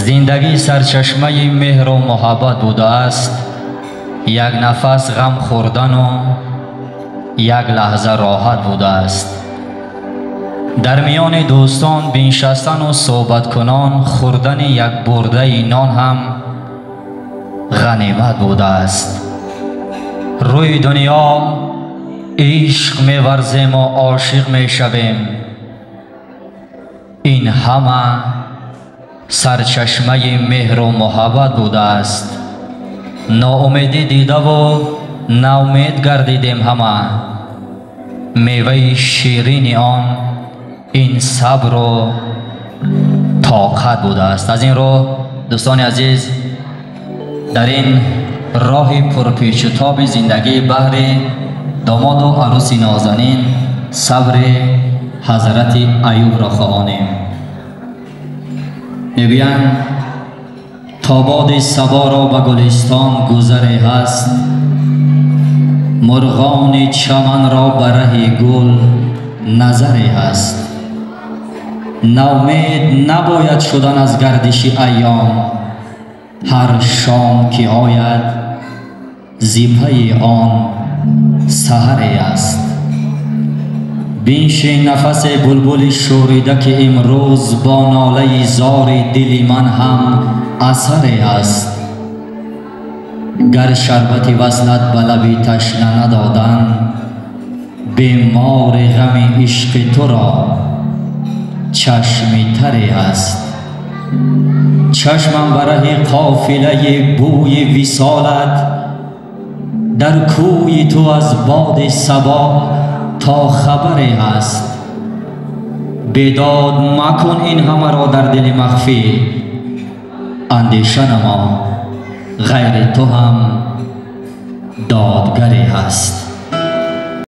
زندگی سرچشمه مهر و محبت بوده است. یک نفس غم خوردن و یک لحظه راحت بوده است. در میان دوستان بنشستن و صحبت کنان خوردن یک برده نان هم غنیمت بوده است. روی دنیا عشق می ورزیم و عاشق می شویم. این همه سرچشمه مهر و محبت بوده است. ناامیدی دیده و ناامید گردیدیم همه. میوه شیرین آن این صبر و طاقت بوده است. از این رو دوستان عزیز، در این راه پرپیچ و تاب زندگی بهر داماد و عروس نازنین صبر حضرت ایوب را خوانیم. میگویند تا باد صبا را به گلستان گذری هست، مرغان چمن را به ره گل نظری هست. ناامید نباید شدن از گردش ایام، هر شام که آید زیپه آن سحری است. بنشین نفس بلبل شوریده که امروز با ناله زار دل من هم اثری است. گر شربت وصلت به لب تشنه ندادن، بیمار غم عشق تو را چشم تری است. چشمم بره قافله بوی وصالت، در کوی تو از باد صبا تا خبری هست. بیداد مکن این همه را در دل مخفی، اندیشه نما غیر تو هم دادگری هست.